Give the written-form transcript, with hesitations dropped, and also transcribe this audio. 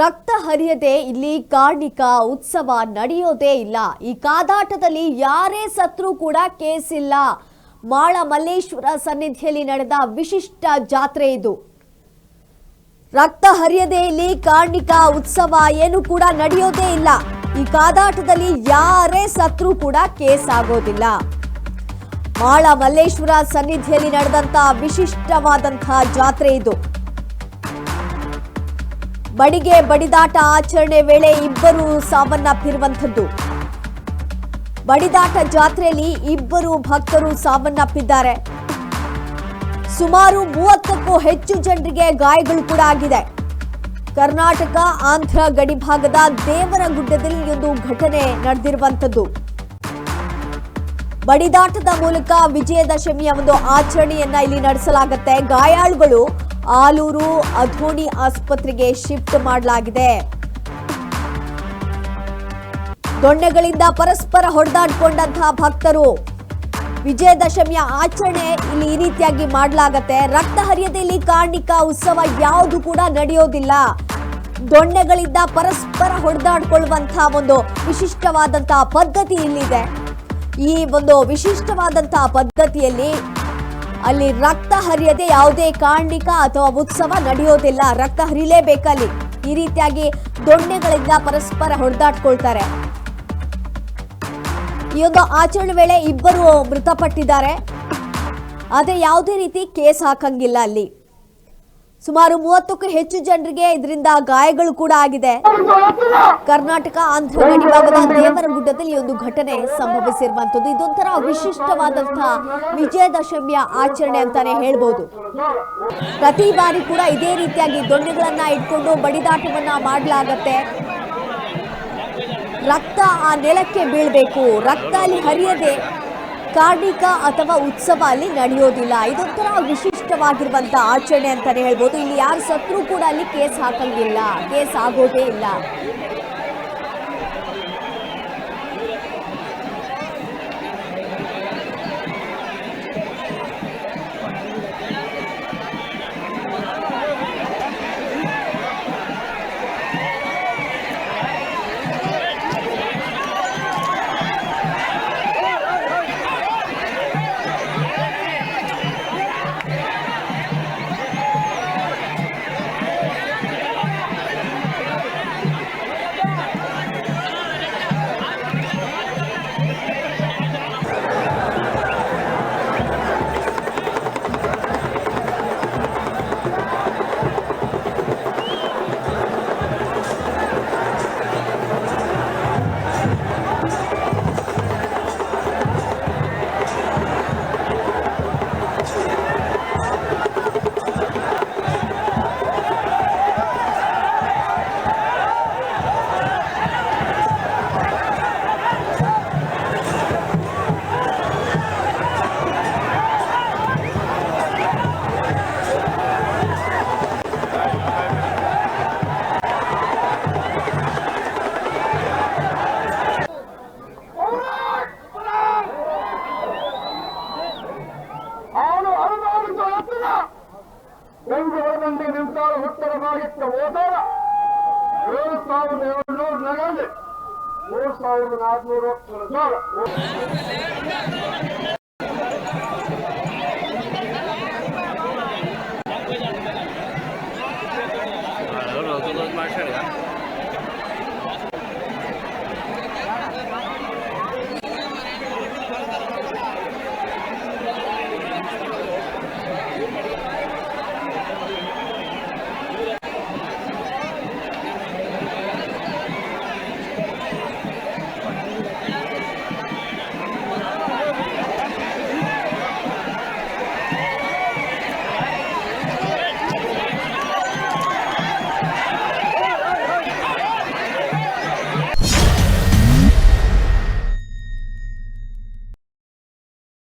ರಕ್ತ ಹರಿಯದೆ ಇಲ್ಲಿ ಕಾರ್ಣಿಕ ಉತ್ಸವ ನಡೆಯೋದೇ ಇಲ್ಲ। ಈ ಕಾದಾಟದಲ್ಲಿ ಯಾರೇ ಸತ್ರೂ ಕೂಡ ಕೇಸ್ ಇಲ್ಲ। ಮಾಳ ಮಲ್ಲೇಶ್ವರ ಸನ್ನಿಧಿಯಲ್ಲಿ ನಡೆದ ವಿಶಿಷ್ಟ ಜಾತ್ರೆ ಇದು। ರಕ್ತ ಹರಿಯದೆ ಇಲ್ಲಿ ಕಾರ್ಣಿಕ ಉತ್ಸವ ಏನು ಕೂಡ ನಡೆಯೋದೇ ಇಲ್ಲ। ಈ ಕಾದಾಟದಲ್ಲಿ ಯಾರೇ ಸತ್ರೂ ಕೂಡ ಕೇಸ್ ಆಗೋದಿಲ್ಲ। ಮಾಳ ಮಲ್ಲೇಶ್ವರ ಸನ್ನಿಧಿಯಲ್ಲಿ ನಡೆದಂತ ವಿಶಿಷ್ಟವಾದಂತ ಜಾತ್ರೆ ಇದು। ಬಡಿಗೆ ಬಡಿದಾಟ ಆಚರಣೆ ವೇಳೆ ಇಬ್ಬರು ಸಾವನ್ನಪ್ಪಿರುವಂತದ್ದು। ಬಡಿದಾಟ ಜಾತ್ರೆಯಲ್ಲಿ ಇಬ್ಬರು ಭಕ್ತರು ಸಾವನ್ನಪ್ಪಿದ್ದಾರೆ। ಸುಮಾರು 30ಕ್ಕೂ ಹೆಚ್ಚು ಜನರಿಗೆ ಗಾಯಗಳು ಕೂಡ ಆಗಿದೆ। ಕರ್ನಾಟಕ ಆಂಧ್ರ ಗಡಿಭಾಗದ ದೇವರಗುಡ್ಡದಲ್ಲಿ ಒಂದು ಘಟನೆ ನಡೆದಿರುವಂತದ್ದು। ಬಡಿದಾಟದ ಮೂಲಕ ವಿಜಯದಶಮಿಯ ಒಂದು ಆಚರಣೆಯನ್ನ ಇಲ್ಲಿ ನಡೆಸಲಾಗುತ್ತೆ। ಗಾಯಾಳುಗಳು ಆಲೂರು ಅಧೋನಿ ಆಸ್ಪತ್ರೆಗೆ ಶಿಫ್ಟ್ ಮಾಡಲಾಗಿದೆ। ದೊಣ್ಣೆಗಳಿಂದ ಪರಸ್ಪರ ಹೊಡೆದಾಡಿಕೊಂಡಂತಹ ಭಕ್ತರು ವಿಜಯದಶಮಿಯ ಆಚರಣೆ ಇಲ್ಲಿ ಈ ರೀತಿಯಾಗಿ ಮಾಡಲಾಗುತ್ತೆ। ರಕ್ತ ಹರಿಯದೆ ಇಲ್ಲಿ ಕಾರ್ಣಿಕ ಉತ್ಸವ ಯಾವುದು ಕೂಡ ನಡೆಯೋದಿಲ್ಲ। ದೊಣ್ಣೆಗಳಿಂದ ಪರಸ್ಪರ ಹೊಡೆದಾಡಿಕೊಳ್ಳುವಂತಹ ಒಂದು ವಿಶಿಷ್ಟವಾದಂತಹ ಪದ್ಧತಿ ಇಲ್ಲಿದೆ। ಈ ಒಂದು ವಿಶಿಷ್ಟವಾದಂತಹ ಪದ್ಧತಿಯಲ್ಲಿ ಅಲ್ಲಿ ರಕ್ತ ಹರಿಯದೆ ಯಾವುದೇ ಕಾರ್ಣಿಕ ಅಥವಾ ಉತ್ಸವ ನಡೆಯೋದಿಲ್ಲ। ರಕ್ತ ಹರಿಲೇಬೇಕಲ್ಲಿ। ಈ ರೀತಿಯಾಗಿ ದೊಣ್ಣೆಗಳಿಂದ ಪರಸ್ಪರ ಹೊಡೆದಾಡ್ಕೊಳ್ತಾರೆ। ಈ ಒಂದು ಆಚರಣೆ ವೇಳೆ ಇಬ್ಬರು ಮೃತಪಟ್ಟಿದ್ದಾರೆ, ಆದರೆ ಯಾವುದೇ ರೀತಿ ಕೇಸ್ ಹಾಕಂಗಿಲ್ಲ ಅಲ್ಲಿ। ಸುಮಾರು 30ಕ್ಕೂ ಹೆಚ್ಚು ಜನರಿಗೆ ಇದರಿಂದ ಗಾಯಗಳು ಕೂಡ ಆಗಿದೆ। ಕರ್ನಾಟಕ ಆಂಧ್ರ ಗಡಿಭಾಗದ ದೇವರಗುಡ್ಡದಲ್ಲಿ ಒಂದು ಘಟನೆ ಸಂಭವಿಸಿರುವಂತದ್ದು। ಇದೊಂಥರ ವಿಶಿಷ್ಟವಾದಂತಹ ವಿಜಯದಶಮಿಯ ಆಚರಣೆ ಅಂತಾನೆ ಹೇಳ್ಬೋದು। ಪ್ರತಿ ಬಾರಿ ಕೂಡ ಇದೇ ರೀತಿಯಾಗಿ ದೊಣ್ಣೆಗಳನ್ನ ಇಟ್ಕೊಂಡು ಬಡಿದಾಟವನ್ನ ಮಾಡಲಾಗತ್ತೆ। ರಕ್ತ ಆ ನೆಲಕ್ಕೆ ಬೀಳಬೇಕು, ರಕ್ತ ಅಲ್ಲಿ ಹರಿಯದೆ ಕಾರ್ಣಿಕ ಅಥವಾ ಉತ್ಸವ ಅಲ್ಲಿ ನಡೆಯೋದಿಲ್ಲ। ಇದೊಂಥರ ವಿಶಿಷ್ಟವಾಗಿರುವಂತ ಆಚರಣೆ ಅಂತಾನೆ ಹೇಳ್ಬೋದು। ಇಲ್ಲಿ ಯಾರು ಸತ್ರೂ ಕೂಡ ಅಲ್ಲಿ ಕೇಸ್ ಹಾಕಂಗಿಲ್ಲ, ಕೇಸ್ ಆಗೋದೇ ಇಲ್ಲ। ಉತ್ತರ ಭಾಗಕ್ಕೆ ಹೋದಾಗ 7,700 ನಗರಲ್ಲಿ 3,400